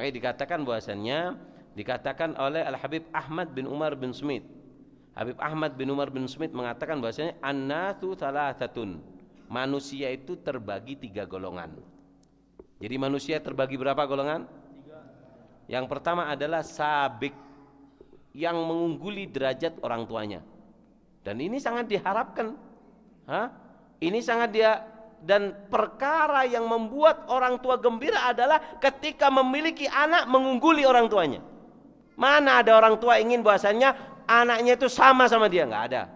Sampai dikatakan bahwasannya, dikatakan oleh Al-Habib Ahmad bin Umar bin Smith. Habib Ahmad bin Umar bin Smith mengatakan bahwasanya an-nasu thalathatun. Manusia itu terbagi 3 golongan. Jadi manusia terbagi berapa golongan? 3. Yang pertama adalah sabik, yang mengungguli derajat orang tuanya. Dan ini sangat diharapkan. Ini sangat dan perkara yang membuat orang tua gembira adalah ketika memiliki anak mengungguli orang tuanya. Mana ada orang tua ingin bahwasannya anaknya itu sama dia? Nggak ada.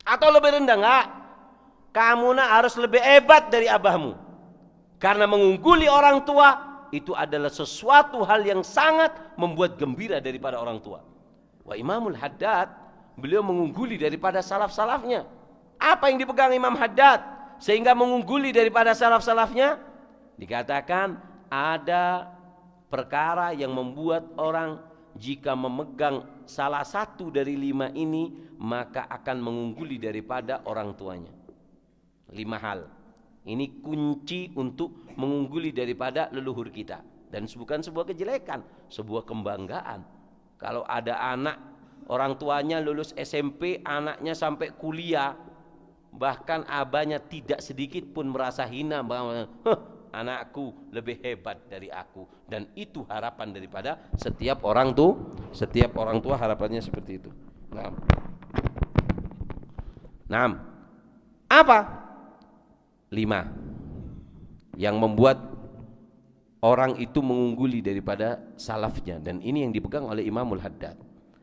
Atau lebih rendah? Nggak. Kamu harus lebih hebat dari abahmu. Karena mengungguli orang tua itu adalah sesuatu hal yang sangat membuat gembira daripada orang tua. Wa Imamul Haddad, beliau mengungguli daripada salaf-salafnya. Apa yang dipegang Imam Haddad sehingga mengungguli daripada salaf-salafnya? Dikatakan ada perkara yang membuat orang jika memegang salah satu dari 5 ini maka akan mengungguli daripada orang tuanya. 5 hal. Ini kunci untuk mengungguli daripada leluhur kita. Dan bukan sebuah kejelekan, sebuah kebanggaan. Kalau ada anak orang tuanya lulus SMP, anaknya sampai kuliah, bahkan abahnya tidak sedikit pun merasa hina bahwa anakku lebih hebat dari aku. Dan itu harapan daripada setiap orang tua harapannya seperti itu. Nah, apa? 5 yang membuat orang itu mengungguli daripada salafnya, dan ini yang dipegang oleh Imamul Haddad.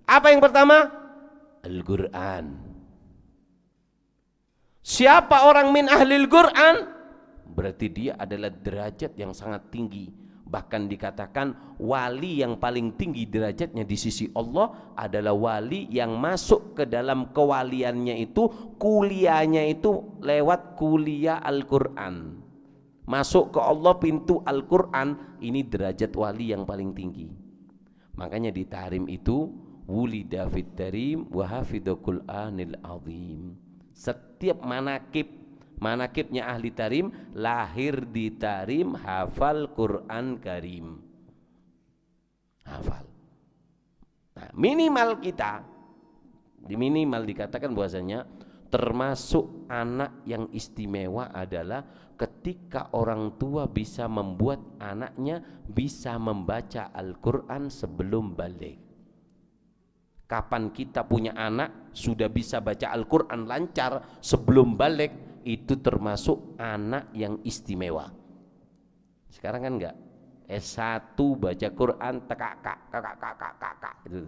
Apa yang pertama? Al-Quran. Siapa orang min ahlil Quran? Berarti dia adalah derajat yang sangat tinggi. Bahkan dikatakan wali yang paling tinggi derajatnya di sisi Allah adalah wali yang masuk ke dalam kewaliannya itu, kuliahnya itu lewat kuliah Al-Quran. Masuk ke Allah pintu Al-Quran, ini derajat wali yang paling tinggi. Makanya di tahrim itu wulida fit tarim wa hafidhu Qur'anil azim. Setiap manakibnya ahli tarim, lahir di tarim, hafal Quran Karim, hafal. Nah, minimal dikatakan bahwasanya termasuk anak yang istimewa adalah ketika orang tua bisa membuat anaknya bisa membaca Al-Quran sebelum balik. Kapan kita punya anak sudah bisa baca Al-Quran lancar sebelum balik, itu termasuk anak yang istimewa. Sekarang kan enggak, S1 baca Quran kakak itu.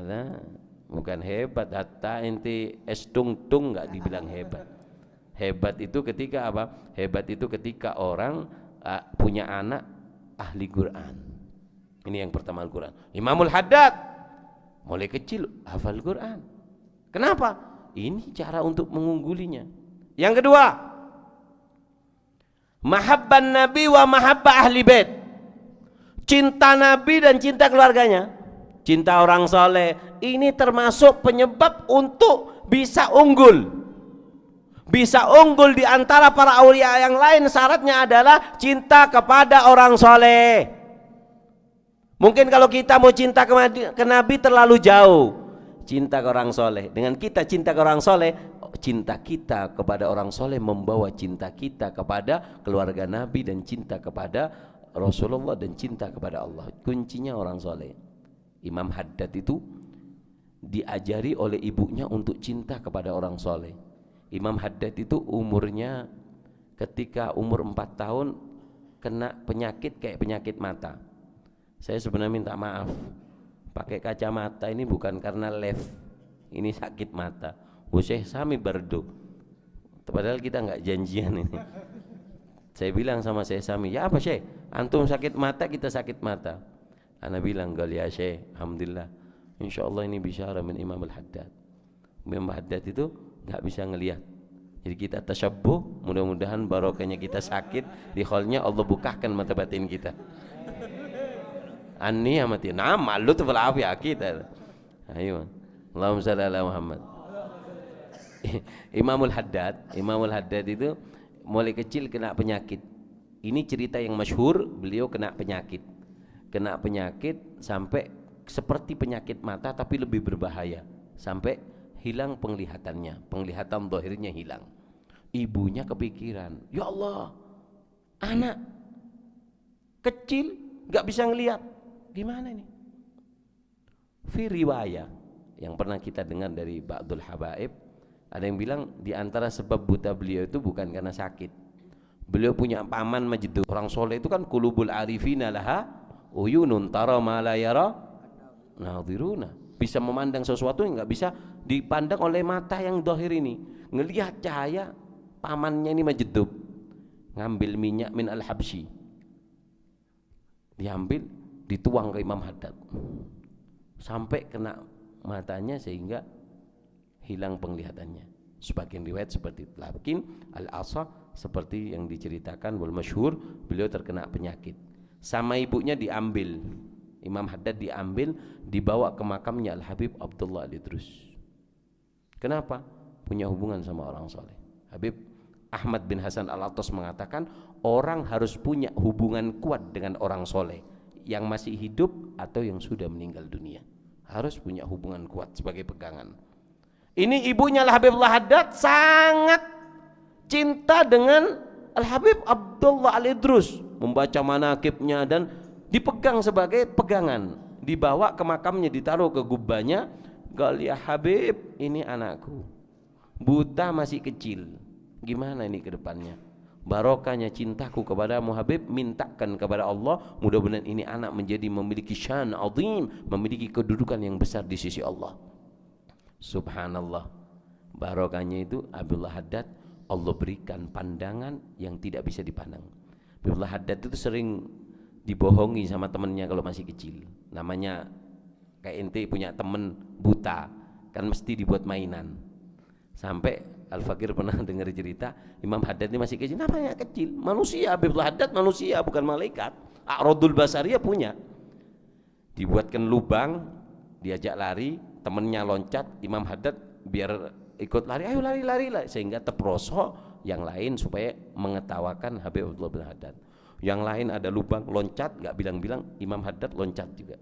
Nah, bukan hebat, hatta inti S-tung enggak dibilang hebat. Hebat itu ketika apa? Hebat itu ketika orang punya anak ahli Quran. Ini yang pertama Al-Quran. Imamul Haddad mulai kecil hafal Quran. Kenapa? Ini cara untuk mengunggulinya. Yang kedua, mahabban Nabi wa mahabbah ahli bait. Cinta Nabi dan cinta keluarganya, cinta orang soleh. Ini termasuk penyebab untuk bisa unggul. Bisa unggul di antara para aulia yang lain. Syaratnya adalah cinta kepada orang soleh. Mungkin kalau kita mau cinta ke Nabi terlalu jauh. Cinta ke orang soleh. Dengan kita cinta ke orang soleh, cinta kita kepada orang soleh membawa cinta kita kepada keluarga Nabi dan cinta kepada Rasulullah dan cinta kepada Allah. Kuncinya orang soleh. Imam Haddad itu diajari oleh ibunya untuk cinta kepada orang soleh. Imam Haddad itu umurnya ketika umur 4 tahun kena penyakit kayak penyakit mata. Saya sebenarnya minta maaf, pakai kacamata ini bukan karena left, ini sakit mata. Syekh Sami berdo, padahal kita nggak janjian ini. Saya bilang sama Syekh Sami, ya apa Syekh, antum sakit mata, kita sakit mata. Ana bilang, gal ya Syekh, alhamdulillah, insya Allah ini bisyara min Imam Al-Haddad. Imam Al-Haddad itu nggak bisa ngelihat, jadi kita tasyabbuh, mudah-mudahan barokahnya kita sakit di hallnya Allah bukakan mata batin kita. Anni amati na'am ma'lut fil afiyah kita. Ayo. Allahumma shalli ala Muhammad. Imamul Haddad itu mulai kecil kena penyakit. Ini cerita yang masyhur, beliau kena penyakit. kena penyakit sampai seperti penyakit mata tapi lebih berbahaya, sampai hilang penglihatannya, penglihatan zahirnya hilang. Ibunya kepikiran, ya Allah, anak kecil nggak bisa ngelihat, gimana ini? Fi riwayah yang pernah kita dengar dari Ba'dul Habaib, ada yang bilang di antara sebab buta beliau itu bukan karena sakit. Beliau punya paman majdud. Orang soleh itu kan qulubul arifina laha uyunun tara ma la yara nadhiruna. Bisa memandang sesuatu yang nggak bisa dipandang oleh mata yang zahir ini. Ngelihat cahaya pamannya ini majdub, ngambil minyak min al-habsyi, diambil dituang ke Imam Haddad sampai kena matanya sehingga hilang penglihatannya. Sebagian riwayat seperti itu. Lakin al-asa seperti yang diceritakan wal masyhur, beliau terkena penyakit. Sama ibunya diambil, Imam Haddad diambil, dibawa ke makamnya Al-Habib Abdullah Al-Idrus. Kenapa? Punya hubungan sama orang soleh. Habib Ahmad bin Hasan Al-Attas mengatakan orang harus punya hubungan kuat dengan orang soleh yang masih hidup atau yang sudah meninggal dunia. Harus punya hubungan kuat sebagai pegangan. Ini ibunya Al-Habib Al-Haddad sangat cinta dengan Al-Habib Abdullah Al-Idrus, membaca manaqibnya dan dipegang sebagai pegangan, dibawa ke makamnya, ditaruh ke gubbanya. Gal, ya Habib, ini anakku buta masih kecil, gimana ini ke depannya? Barokahnya cintaku kepadamu Habib, mintakan kepada Allah mudah-mudahan ini anak menjadi memiliki syan azim, memiliki kedudukan yang besar di sisi Allah. Subhanallah, barokahnya itu Abdullah Haddad Allah berikan pandangan yang tidak bisa dipandang. Abdullah Haddad itu sering dibohongi sama temennya kalau masih kecil. Namanya kayak ente punya temen buta, kan mesti dibuat mainan. Sampai Al-Fakir pernah dengar cerita Imam Haddad ini masih kecil, namanya kecil, manusia. Abdullah Haddad manusia, bukan malaikat. A'radul basariyah punya. Dibuatkan lubang, diajak lari, temennya loncat, Imam Haddad biar ikut lari, ayo lari, sehingga terperosok yang lain supaya mengetawakan Habib Abdullah bin Haddad. Yang lain ada lubang, loncat, nggak bilang-bilang, Imam Haddad loncat juga.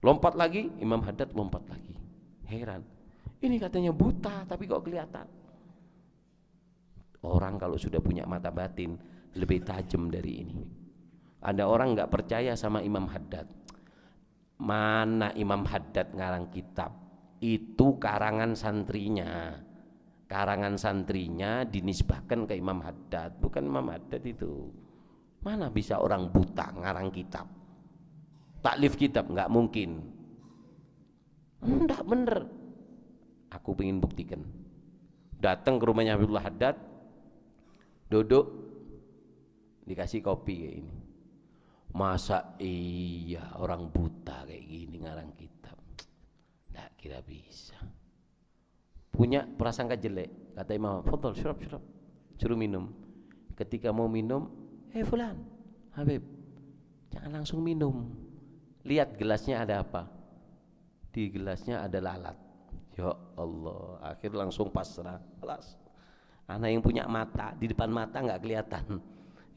Lompat lagi, Imam Haddad lompat lagi. Heran, ini katanya buta tapi kok kelihatan. Orang kalau sudah punya mata batin lebih tajam dari ini. Ada orang nggak percaya sama Imam Haddad. Mana Imam Haddad ngarang kitab, itu karangan santrinya. Karangan santrinya dinisbahkan ke Imam Haddad, bukan Imam Haddad itu. Mana bisa orang buta ngarang kitab, taklif kitab, nggak mungkin. Enggak bener. Aku pengen buktikan. Datang ke rumahnya Habibullah Haddad, duduk, dikasih kopi kayak ini. Masa iya orang buta kayak gini ngarang kitab? Nggak kira bisa. Punya prasangka jelek, kata Imam, fadhal syurab, suruh minum. Ketika mau minum, fulan, Habib, jangan langsung minum. Lihat gelasnya ada apa? Di gelasnya ada lalat. Ya Allah, akhir langsung pasrah. Kelas. Anak yang punya mata, di depan mata nggak kelihatan.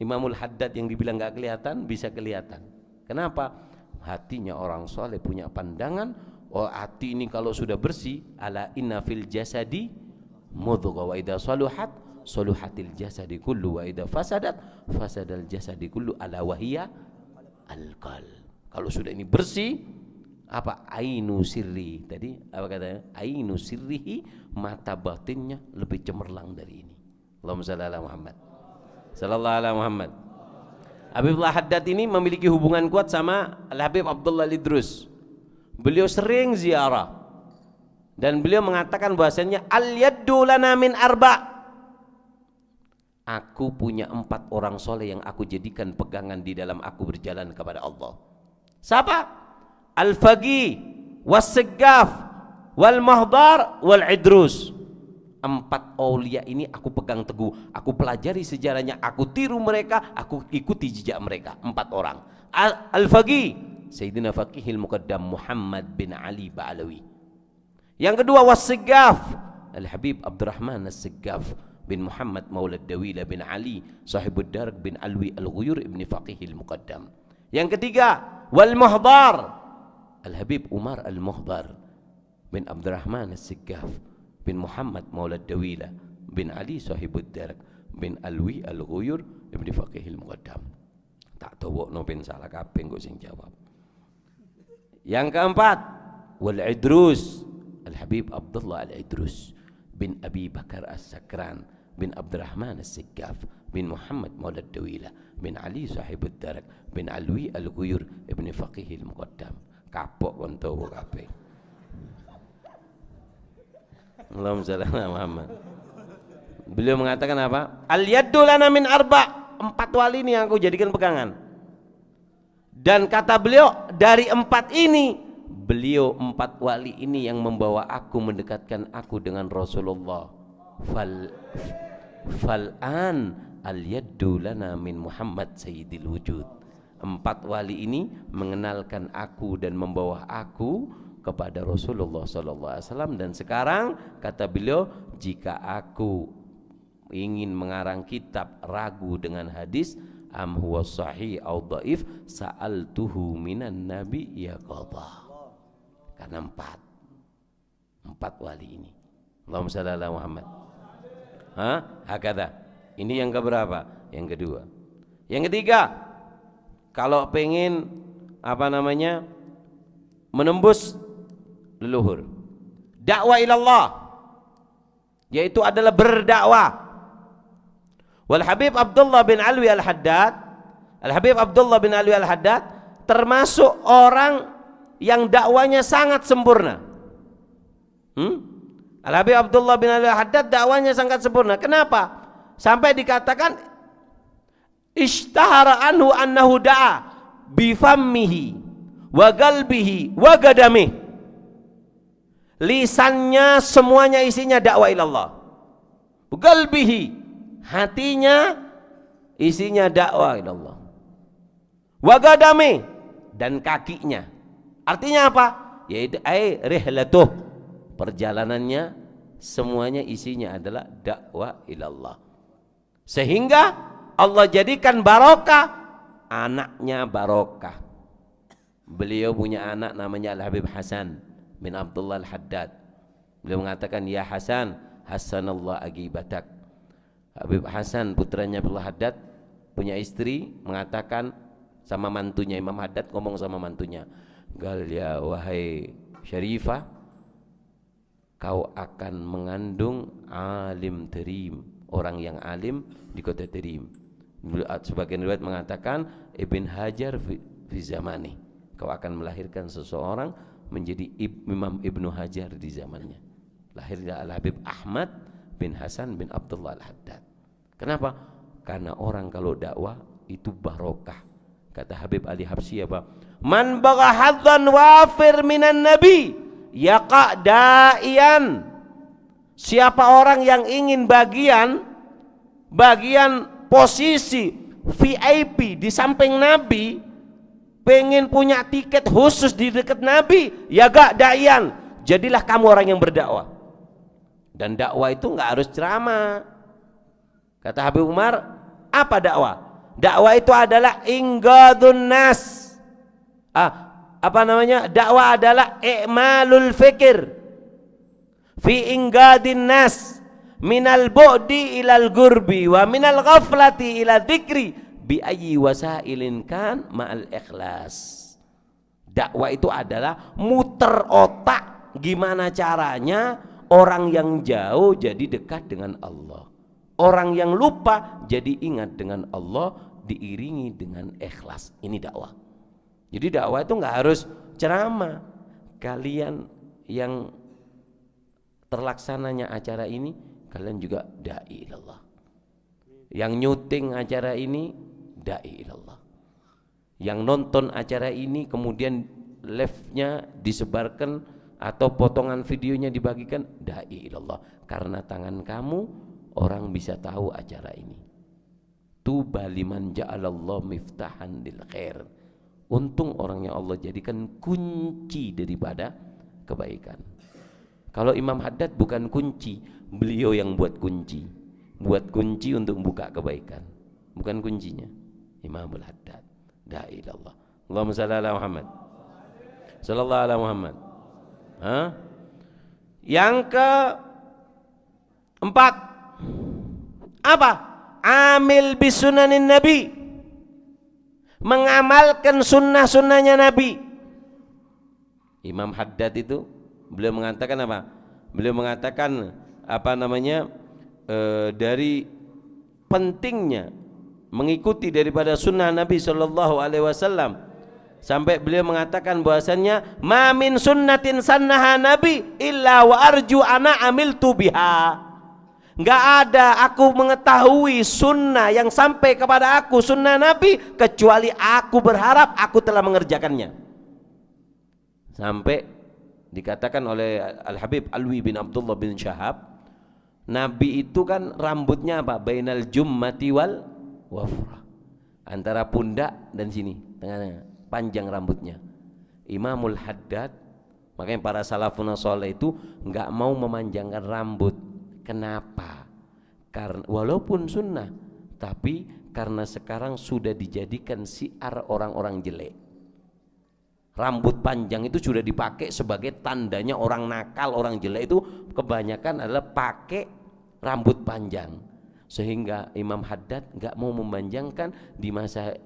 Imamul Haddad yang dibilang nggak kelihatan bisa kelihatan. Kenapa? Hatinya orang soleh punya pandangan. Oh, hati ini kalau sudah bersih, ala inna fil jasadi mudghah wa idza saluhat saluhatil jasadi kullu wa idza fasadat fasadal jasadi kullu ala wahiya alqal. Kalau sudah ini bersih, apa ainu sirri tadi apa katanya? Ainu sirrihi, mata batinnya lebih cemerlang dari ini. Allahumma shalli ala Muhammad. Sallallahu alaihi Muhammad. Habibullah Haddad ini memiliki hubungan kuat sama Al-Habib Abdullah Al-Idrus. Beliau sering ziarah dan beliau mengatakan bahasanya al-yaddu lana min arba'. Aku punya 4 orang soleh yang aku jadikan pegangan di dalam aku berjalan kepada Allah. Siapa? Al-Faqih, was-Siggaf, wal-Mahdar, wal-Idrus. 4 aulia ini aku pegang teguh, aku pelajari sejarahnya, aku tiru mereka, aku ikuti jejak mereka. 4 orang. Al-Faqih, Sayyidina Faqihil Muqaddam Muhammad bin Ali Ba'alawi. Yang kedua was-Siggaf, Al-Habib Abdurrahman As-Siggaf bin Muhammad Maulad Dawila bin Ali Sahibud Darq bin Alwi Al-Ghuyur ibn Faqihil Muqaddam. Yang ketiga, wal muhdar, Al-Habib Umar Al-Muhdar bin Abdurrahman As-Siggaf bin Muhammad Maulad Dawila bin Ali Sahibud Darak bin Alwi Al-Ghuyur ibn Faqih Al-Muqaddam. Tak tahu no bin salah kabeh kok sing jawab. Yang keempat, wal Idrus, Al-Habib Abdullah Al-Idrus bin Abi Bakar As-Sakran bin Abdurrahman As-Siggaf bin Muhammad Maulad Dawila bin Ali Sahibud Darak bin Alwi Al-Ghuyur ibn Faqih Al-Muqaddam. Kapok kon tahu kabeh. Allahumma shalli ala Muhammad. Beliau mengatakan apa? Al yaddu lana min arba. 4 wali ini yang aku jadikan pegangan. Dan kata beliau, dari 4 ini, beliau 4 wali ini yang membawa aku, mendekatkan aku dengan Rasulullah. Fal'an al yaddu lana min Muhammad Sayyidil Wujud. 4 wali ini mengenalkan aku dan membawa aku kepada Rasulullah SAW. Dan sekarang kata beliau, jika aku ingin mengarang kitab ragu dengan hadis, am huwa sahih au dhaif, sa'altuhu minan nabi ya qadha. Karena 4 wali ini. Allahumma shalli ala Muhammad. Hakadha. Ini yang keberapa? Yang kedua. Yang ketiga, kalau pengen menembus leluhur, dakwah ilallah, yaitu adalah berdakwah. Wal Habib Abdullah bin Alwi Al-Haddad, Al-Habib Abdullah bin Alwi Al-Haddad termasuk orang yang dakwanya sangat sempurna. Al-Habib Abdullah bin Alwi Al-Haddad dakwanya sangat sempurna. Kenapa? Sampai dikatakan ishtahara anhu annahu da'a bifammihi wa galbihi wa gadamih. Lisannya semuanya isinya dakwah ilallah. Galbihi, hatinya isinya dakwah ilallah. Wa gadamih, dan kakinya. Artinya apa? Yaitu rihlatuh, perjalanannya semuanya isinya adalah dakwah ilallah. Sehingga Allah jadikan barokah, anaknya barokah. Beliau punya anak namanya Al-Habib Hasan bin Abdullah Al-Haddad. Beliau mengatakan, ya Hasan, hasanallah agibatak. Habib Hasan putranya Abdullah Haddad punya istri, mengatakan sama mantunya, Imam Haddad ngomong sama mantunya, gal ya wahai Syarifah, kau akan mengandung alim terim, orang yang alim di kota Terim. Sebagian riwayat mengatakan Ibn Hajar fi zamani, kau akan melahirkan seseorang menjadi Imam Ibnu Hajar di zamannya. Lahirlah Al-Habib Ahmad bin Hasan bin Abdullah Al-Haddad. Kenapa? Karena orang kalau dakwah itu barokah. Kata Habib Ali Habsyi apa? Man bagha hadzan wafir minan nabi yaqa da'iyan. Siapa orang yang ingin bagian posisi VIP di samping Nabi, pengen punya tiket khusus di dekat Nabi, ya gak da'iyan, jadilah kamu orang yang berdakwah. Dan dakwah itu nggak harus ceramah. Kata Habib Umar, apa dakwah? Dakwah itu adalah inggadun nas. Dakwah adalah i'malul fikir fi inggadin nas minal bu'di ilal gurbi wa minal ghaflati ila dzikri bi ayyi wasailin kan ma'al ikhlas. Dakwah itu adalah muter otak, gimana caranya orang yang jauh jadi dekat dengan Allah, orang yang lupa jadi ingat dengan Allah, diiringi dengan ikhlas. Ini dakwah. Jadi dakwah itu nggak harus ceramah. Kalian yang terlaksananya acara ini, kalian juga da'i ilallah. Yang nyuting acara ini, da'i ilallah. Yang nonton acara ini kemudian live-nya disebarkan atau potongan videonya dibagikan, da'i ilallah. Karena tangan kamu orang bisa tahu acara ini. Tuba liman ja'alallahu miftahan lil khair. Untung orang yang Allah jadikan kunci daripada kebaikan. Kalau Imam Haddad bukan kunci, beliau yang buat kunci. Buat kunci untuk buka kebaikan. Bukan kuncinya Imamul Haddad. La ilallah. Allahumma shalli ala Muhammad. Sallallahu ala Muhammad. Yang keempat apa? Amil bisunanin Nabi, mengamalkan sunnah-sunnahnya Nabi. Imam Haddad itu beliau mengatakan apa? Beliau mengatakan apa namanya, dari pentingnya mengikuti daripada sunnah Nabi Shallallahu Alaihi Wasallam, sampai beliau mengatakan bahwasannya ma min sunnatin sannaha Nabi illa wa arju ana amiltu biha. Enggak ada aku mengetahui sunnah yang sampai kepada aku, sunnah Nabi, kecuali aku berharap aku telah mengerjakannya. Sampai dikatakan oleh Al-Habib Alwi bin Abdullah bin Syahab, Nabi itu kan rambutnya apa? Bainal jummati wal wafrah, antara pundak dan sini tengah-tengah, panjang rambutnya. Imamul Haddad, makanya para salafun saleh itu enggak mau memanjangkan rambut. Kenapa? Karena walaupun sunnah, tapi karena sekarang sudah dijadikan syiar orang-orang jelek. Rambut panjang itu sudah dipakai sebagai tandanya orang nakal, orang jelek itu kebanyakan adalah pakai rambut panjang. Sehingga Imam Haddad nggak mau memanjangkan di masa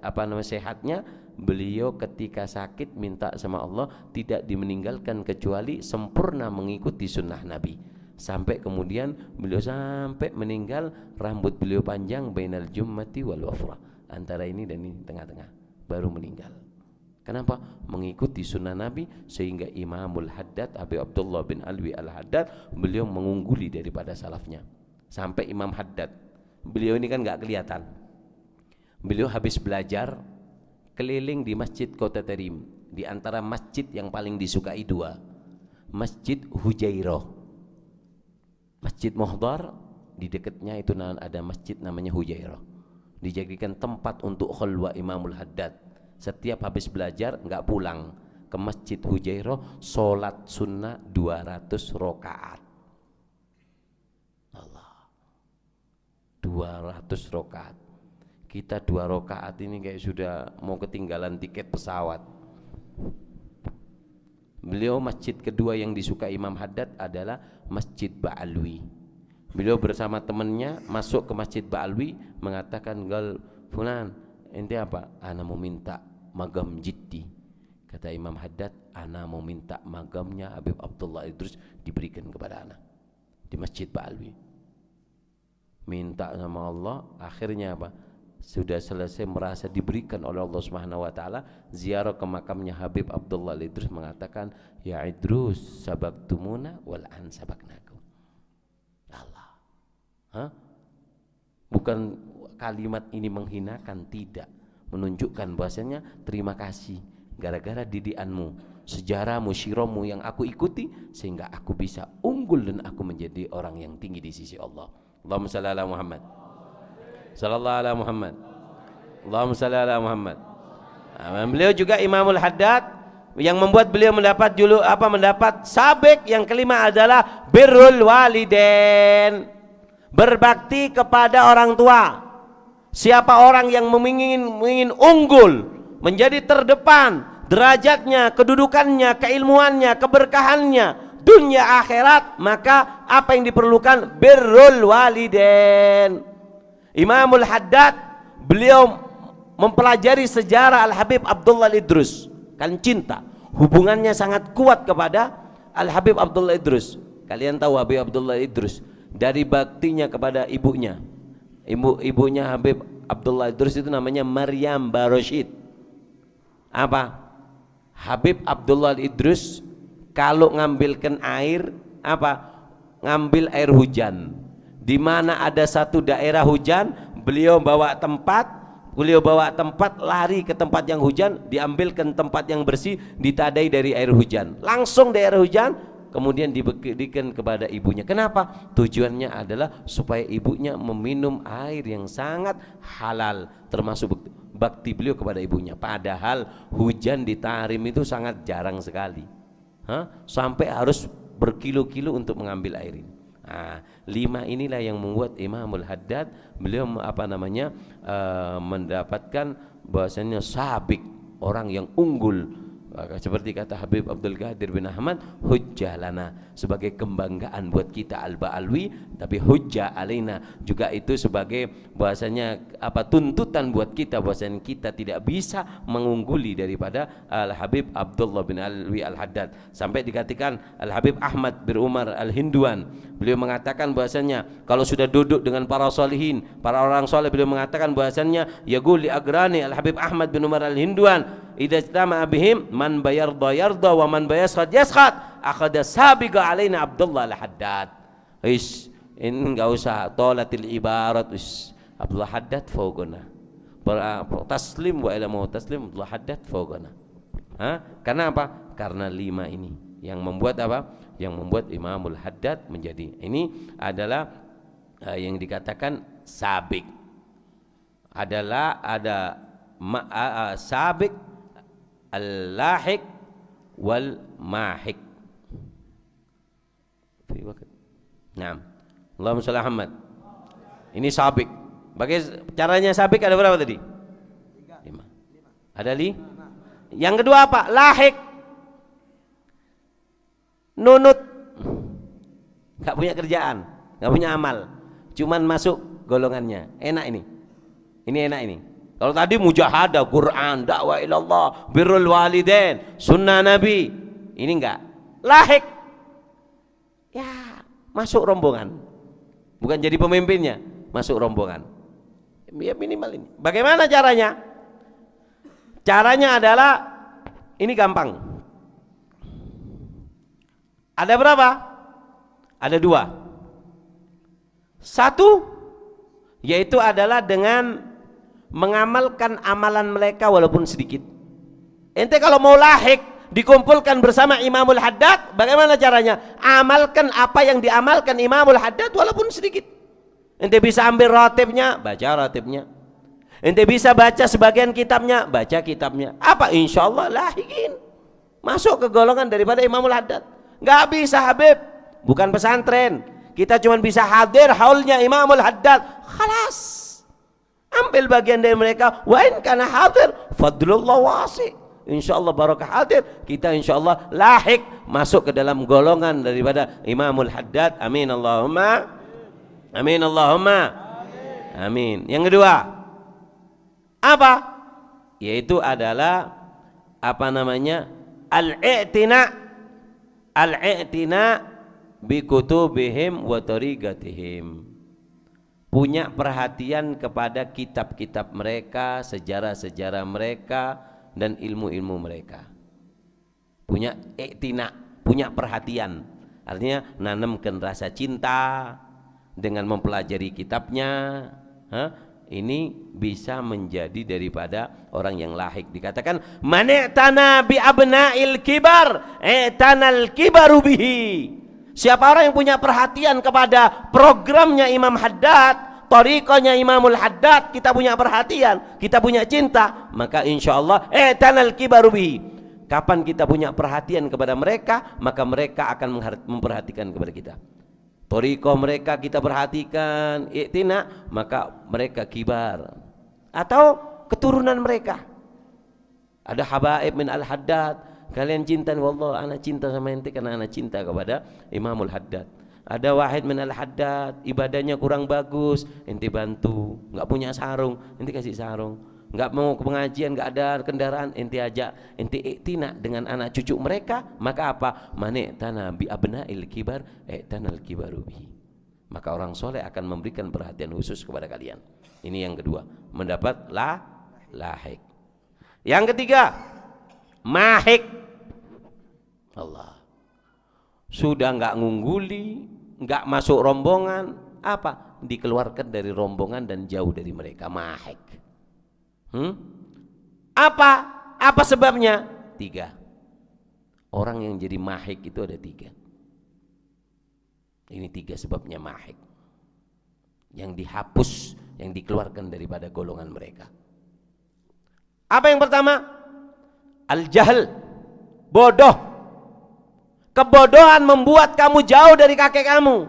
sehatnya. Beliau ketika sakit minta sama Allah tidak dimeninggalkan kecuali sempurna mengikuti sunnah Nabi. Sampai kemudian beliau sampai meninggal rambut beliau panjang bainal jummati wal wafrah, antara ini dan ini tengah-tengah, baru meninggal. Kenapa? Mengikuti sunnah Nabi. Sehingga Imamul Haddad Abi Abdullah bin Alwi Al-Haddad beliau mengungguli daripada salafnya. Sampai Imam Haddad, beliau ini kan gak kelihatan, beliau habis belajar keliling di masjid Kota Tarim. Di antara masjid yang paling disukai dua, Masjid Hujairah, Masjid Muhdar, di dekatnya itu ada masjid namanya Hujairah, dijadikan tempat untuk khulwa Imamul Haddad. Setiap habis belajar nggak pulang ke Masjid Hujairah, sholat sunnah 200 rakaat. Allah, 200 rakaat. Kita 2 rakaat ini kayak sudah mau ketinggalan tiket pesawat. Beliau masjid kedua yang disukai Imam Haddad adalah Masjid Ba'alwi. Beliau bersama temannya masuk ke Masjid Ba'alwi, mengatakan, "Gal fulan, ente apa?" "Ana mau minta magam jiddi." Kata Imam Haddad, "Ana mau minta magamnya Habib Abdullah Idrus diberikan kepada ana di Masjid Ba'alwi." Minta sama Allah, akhirnya apa? Sudah selesai merasa diberikan oleh Allah Subhanahu wa taala, ziarah ke makamnya Habib Abdullah Idrus, mengatakan, "Ya Idrus, sabaqtumuna wal an sabaqnakum." Allah. Bukan kalimat ini menghinakan, tidak, menunjukkan bahasanya terima kasih gara-gara didikanmu, sejarahmu, syirahmu yang aku ikuti, sehingga aku bisa unggul dan aku menjadi orang yang tinggi di sisi Allah. Allahumma shalli ala Muhammad. Sallallahu ala Muhammad. Allahumma shalli ala Muhammad. Beliau juga Imamul Haddad, yang membuat beliau mendapat mendapat sabik yang kelima adalah birrul walidain, berbakti kepada orang tua. Siapa orang yang ingin unggul, menjadi terdepan derajatnya, kedudukannya, keilmuannya, keberkahannya dunia akhirat, maka apa yang diperlukan? Birrul walidain. Imamul Haddad beliau mempelajari sejarah Al-Habib Abdullah Idrus, kan cinta, hubungannya sangat kuat kepada Al-Habib Abdullah Idrus. Kalian tahu Habib Abdullah Idrus dari baktinya kepada ibunya. Ibunya Habib Abdullah Idrus itu namanya Maryam Baroshid. Apa? Habib Abdullah Idrus kalau ngambilkan air, apa? Ngambil air hujan. Di mana ada satu daerah hujan, beliau bawa tempat, lari ke tempat yang hujan, diambilkan tempat yang bersih, ditadai dari air hujan, langsung daerah hujan, kemudian diberikan kepada ibunya. Kenapa? Tujuannya adalah supaya ibunya meminum air yang sangat halal, termasuk bakti beliau kepada ibunya. Padahal hujan di Tarim itu sangat jarang sekali, sampai harus berkilo-kilo untuk mengambil air ini. Nah, 5 inilah yang membuat Imamul Haddad beliau mendapatkan bahwasanya sabik, orang yang unggul. Seperti kata Habib Abdul Qadir bin Ahmad, hujjah lana, sebagai kebanggaan buat kita Al-Ba'alwi, tapi hujjah alaina juga itu sebagai bahasanya tuntutan buat kita, bahasanya kita tidak bisa mengungguli daripada Al-Habib Abdullah bin Alwi Al-Haddad. Sampai dikatakan Al-Habib Ahmad bin Umar Al-Hinduan, beliau mengatakan bahasanya kalau sudah duduk dengan para salihin, para orang soleh, beliau mengatakan bahasanya yaqul li agrani Al-Habib Ahmad bin Umar Al-Hinduan, idza ijtama'a bihim man bayarda yarda wa man bayaskhad yaskhat akhadha sabiqa alaina Abdullah Al-Haddad. Ini enggak usah tolatil ibarat. Abdullah Haddad fawqana, taslim wa ila mau taslim, Abdullah Haddad fawqana. Karena apa? Karena 5 ini yang membuat apa? Yang membuat Imamul Haddad menjadi, ini adalah yang dikatakan sabik. Adalah ada sabik, al-lahik wal mahik. Naam. Allahumma shalli Muhammad. Ini sabik. Bagaimana caranya sabik? Ada berapa tadi? 5. Ada Yang kedua apa? Lahik. Nunut. Enggak punya kerjaan, enggak punya amal, cuman masuk golongannya. Enak ini. Ini enak ini. Kalau tadi mujahadah, Quran, dakwah ilallah, birrul walidain, sunnah Nabi, ini enggak. Lahik, ya masuk rombongan, bukan jadi pemimpinnya, masuk rombongan. Ya minimal ini. Bagaimana caranya? Caranya adalah ini gampang. Ada berapa? Ada 2. 1 yaitu adalah dengan mengamalkan amalan mereka walaupun sedikit. Ente kalau mau lahik dikumpulkan bersama Imamul Haddad, bagaimana caranya? Amalkan apa yang diamalkan Imamul Haddad walaupun sedikit. Ente bisa ambil ratibnya, baca ratibnya. Ente bisa baca sebagian kitabnya, baca kitabnya. Apa? Insya Allah lahikin, masuk ke golongan daripada Imamul Haddad. Nggak bisa Habib, bukan pesantren. Kita cuma bisa hadir haulnya Imamul Haddad, khalas. Ambil bagian dari mereka. Wa in kana hadir fadlullah wasi. Insyaallah barakah hadir, kita insyaallah lahik masuk ke dalam golongan daripada Imamul Haddad. Amin Allahumma. Amin Allahumma. Amin. Yang kedua apa? Yaitu adalah apa namanya? Al-i'tina bi kutubihim wa tariqatihim. Punya perhatian kepada kitab-kitab mereka, sejarah-sejarah mereka, dan ilmu-ilmu mereka. Punya i'tina, punya perhatian. Artinya nanamkan rasa cinta dengan mempelajari kitabnya. Ini bisa menjadi daripada orang yang lahik. Dikatakan man i'tana bi abna'il kibar i'tanal kibaru bihi. Siapa orang yang punya perhatian kepada programnya Imam Haddad, tariqahnya Imamul Haddad, kita punya perhatian, kita punya cinta, maka insyaallah i'tanal kibaru bihi. Kapan kita punya perhatian kepada mereka, maka mereka akan memperhatikan kepada kita. Tariqah mereka kita perhatikan, i'tina, maka mereka kibar. Atau keturunan mereka. Ada habaib min Al-Haddad, kalian cinta, wallah anak cinta sama ente karena anak cinta kepada Imamul Haddad. Ada wahid min Al-Haddad, ibadahnya kurang bagus, ente bantu. Enggak punya sarung, ente kasih sarung. Enggak mau ke pengajian, enggak ada kendaraan, ente ajak. Ente iktina dengan anak cucu mereka, maka apa? Mani'tana bi abna'il kibar i'tanal kibaru bihi. Maka orang soleh akan memberikan perhatian khusus kepada kalian. Ini yang kedua, mendapat lahik. Yang ketiga, mahik. Allah sudah enggak ngungguli, enggak masuk rombongan, apa? Dikeluarkan dari rombongan dan jauh dari mereka. Mahik. Apa sebabnya? 3. Orang yang jadi mahik itu ada 3. Ini 3 sebabnya mahik, yang dihapus, yang dikeluarkan daripada golongan mereka. Apa yang pertama? Al-jahl, bodoh. Kebodohan membuat kamu jauh dari kakek kamu.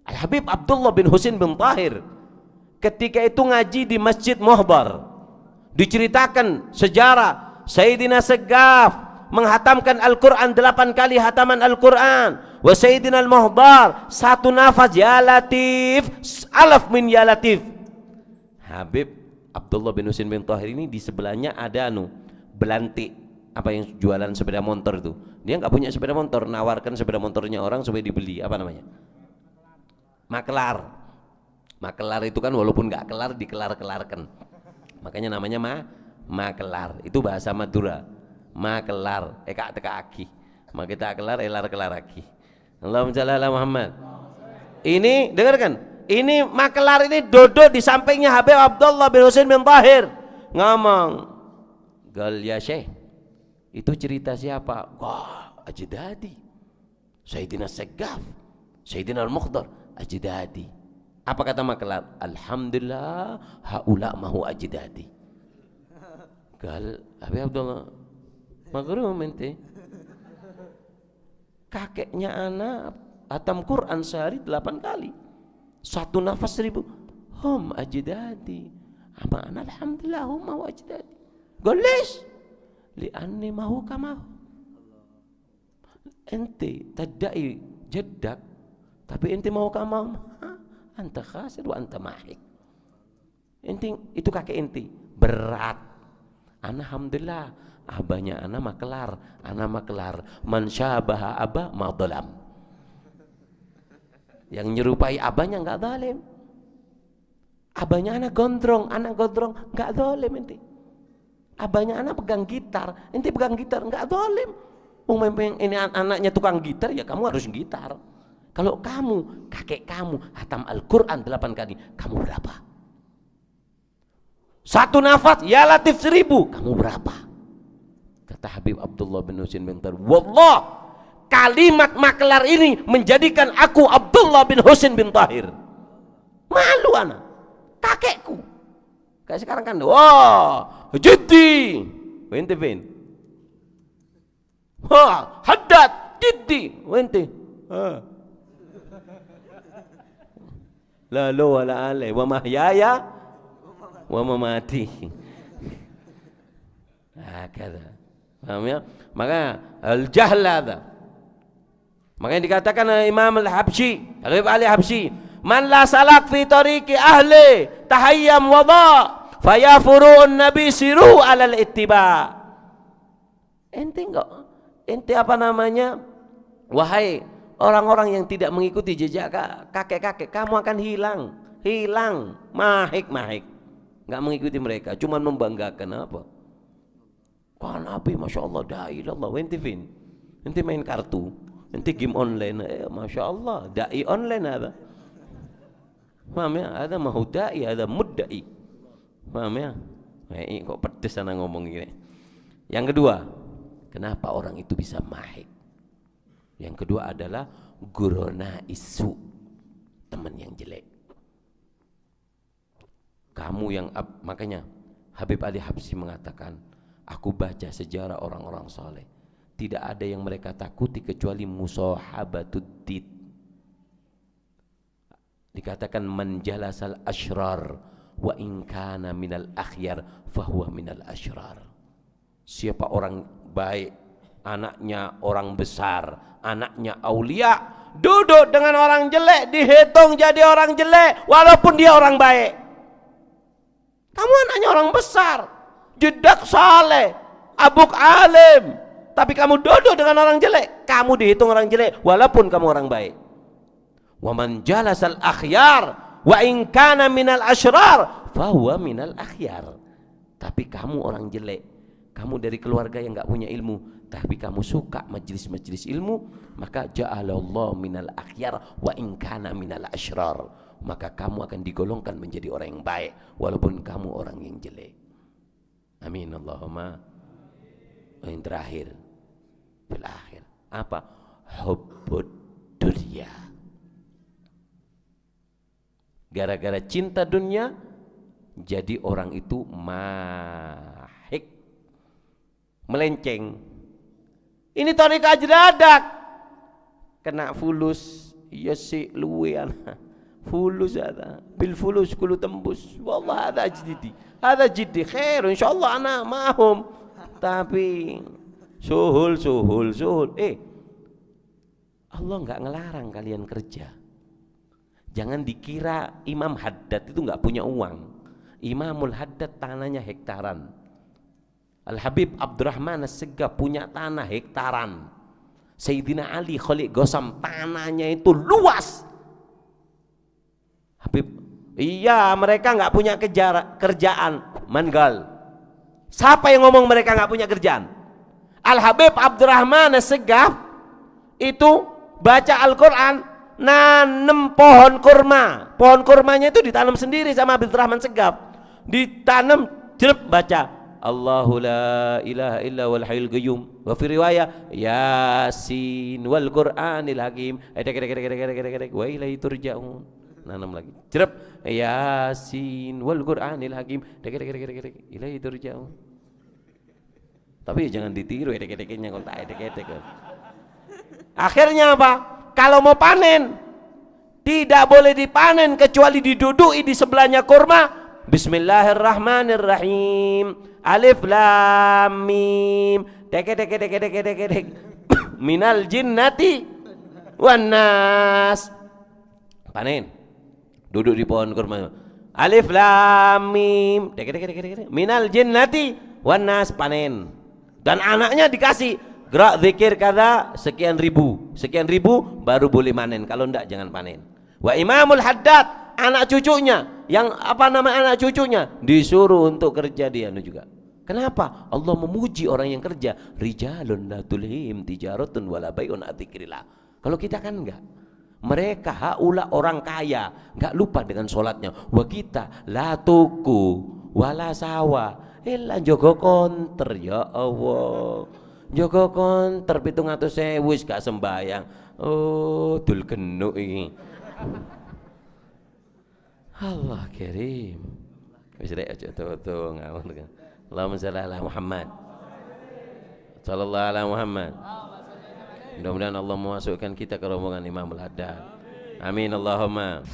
Al-Habib Abdullah bin Husain bin Tahir ketika itu ngaji di Masjid Muhdar, diceritakan sejarah Sayyidina Segaf menghatamkan Al-Quran 8 kali hataman Al-Quran. Wa Sayyidina Al-Muhdar 1 nafas ya Latif alaf min ya Latif. Habib Abdullah bin Husin bin Tahir ini di sebelahnya ada belantik, apa yang jualan sepeda motor itu. Dia nggak punya sepeda motor, nawarkan sepeda motornya orang supaya dibeli. Apa namanya? Makelar. Makelar itu kan walaupun nggak kelar dikelar-kelarkan, makanya namanya makelar. Itu bahasa Madura. Makelar eka teka aki maka kita kelar elar kelar aki. Allahumma shalli ala Muhammad. Ini dengarkan, ini makelar ini duduk di sampingnya Habib Abdullah bin Husin bin Tahir ngomong, gal ya Syekh, itu cerita siapa? Wah, Ajdadi, Sayyidina Segaf, Sayyidina Al-Mukhdar, Ajdadi. Apa kata makelar? Alhamdulillah haula mahu Ajdadi. Gal Habib Abdullah magrum ente, kakeknya anak hatam Quran sehari 8 kali, 1 nafas 1000. Hum Ajdadi, ama ana alhamdulillah hum mau Ajdadi. Golis li'anni mahu kamahu. Ente tadai jaddak tapi ente mau kamahu, anta khasir wa anta mahik. Ente itu kakek ente berat. Ana alhamdulillah abahnya ana makelar, man syabaha abah madzalam. Yang nyerupai abahnya enggak zalim. Abahnya anak gondrong enggak zalim ente. Abahnya anak pegang gitar, ente pegang gitar enggak zalim. Ini anaknya tukang gitar, ya kamu harus gitar. Kalau kamu, kakek kamu hatam Al-Quran 8 kali, kamu berapa? 1 nafas ya Latif 1000, kamu berapa? Kata Habib Abdullah bin Husin bin Tahir, wallah kalimat makelar ini menjadikan aku Abdullah bin Husin bin Tahir malu anak kakekku. Kayak sekarang kan, wah jiddi wente bin, wah haddad jiddi wente, la lo wala ale wa mahyaya wa mamati. Hakada. Paham ya? Maka al-jahl ada. Makanya dikatakan Imam Al-Habsyi, Habib Ali Habsyi, man la salak fi tariqi ahli tahayyam wada fayafurun nabi siru alal ittiba. Ente apa namanya? Wahai orang-orang yang tidak mengikuti jejak kakek-kakek, kamu akan hilang, mahik, nggak mengikuti mereka, cuma membanggakan apa? Kan Nabi Masya Allah da'i Allah, ente main kartu, ente game online, Masya Allah da'i online ada. Paham ya? Ada mahu da'i, ada mudda'i. Paham ya? Kok pedes anak ngomong gini. Yang kedua, kenapa orang itu bisa mahik? Yang kedua adalah gurona isu, teman yang jelek. Kamu yang makanya Habib Ali Habsyi mengatakan, aku baca sejarah orang-orang saleh, tidak ada yang mereka takuti kecuali musahabatuddin. Dikatakan man jalasal asyrar wa in kana minal akhyar fahuwa minal asyrar. Siapa orang baik, anaknya orang besar, anaknya aulia, duduk dengan orang jelek, dihitung jadi orang jelek walaupun dia orang baik. Kamu anaknya orang besar, jedak saleh, abuk alim, tapi kamu duduk dengan orang jelek, kamu dihitung orang jelek walaupun kamu orang baik. Wa man jalasal akhyar wa in kana minal asyrar fahuwa minal akhyar. Tapi kamu orang jelek, kamu dari keluarga yang enggak punya ilmu, tapi kamu suka majelis-majelis ilmu, maka ja'alallahu minal akhyar wa in kana minal asyrar. Maka kamu akan digolongkan menjadi orang yang baik walaupun kamu orang yang jelek. Amin Allahumma. Yang terakhir, fil akhir apa? Hubbud dunya. Gara-gara cinta dunia jadi orang itu mahik, melenceng. Ini thariqah aja dadak kena fulus, iya sih luwe anak fulus bil fulus kulu tembus. Wallah ada jiddi khair insyaallah ana mahum. Tapi suhul. Allah nggak ngelarang kalian kerja. Jangan dikira Imam Haddad itu nggak punya uang. Imamul Haddad tanahnya hektaran. Al-Habib Abdurrahman As-Segaf punya tanah hektaran. Sayyidina Ali Khalid Gosam tanahnya itu luas. Habib, iya mereka nggak punya kerjaan. Mangal. Siapa yang ngomong mereka nggak punya kerjaan? Al-Habib Abdurrahman As-Segaf itu baca Al-Quran, nanem pohon kurma. Pohon kurmanya itu ditanam sendiri sama Abdurrahman Segaf. Ditanam, jelek baca Allahu la ilaha illa wal hayyul qayyum. Wa fi riwayah Yasin wal Qur'anil Hakim. Wa ilaihi turja'un. Nanam lagi. Jerep Yasin wal Qur'anil Hakim. Ilaihi turja'un. Tapi jangan ditiru edek-edeknya kontak edek-edek. Akhirnya apa? Kalau mau panen tidak boleh dipanen kecuali diduduki di sebelahnya kurma. Bismillahirrahmanirrahim. Alif lam mim. Dek. Minal jinnati wan nas. Panen. Duduk di pohon kurma. Alif lam mim. Dek. Minal jinnati wan nas, panen. Dan anaknya dikasih gerak zikir kata sekian ribu baru boleh panen. Kalau enggak jangan panen. Wa Imamul Haddad anak cucunya yang anak cucunya disuruh untuk kerja dia juga. Kenapa? Allah memuji orang yang kerja. Rijalun la tulhim tijaratun wala bai'un an dzikrillah. Kalau kita kan enggak. Mereka haula orang kaya, enggak lupa dengan sholatnya. Wa kita la tuku wala sawa illa jogo konter. Ya Allah, jogo konter 700.000 wis gak sembayang. Oh dul genuk iki. Allah kirim. Wis rek aja tuh ngawon kan. Allahumma shalli ala Muhammad. Sallallahu ala Muhammad. Mudah-mudahan Allah memasukkan kita ke rombongan Imamul Haddad. Amin Allahumma.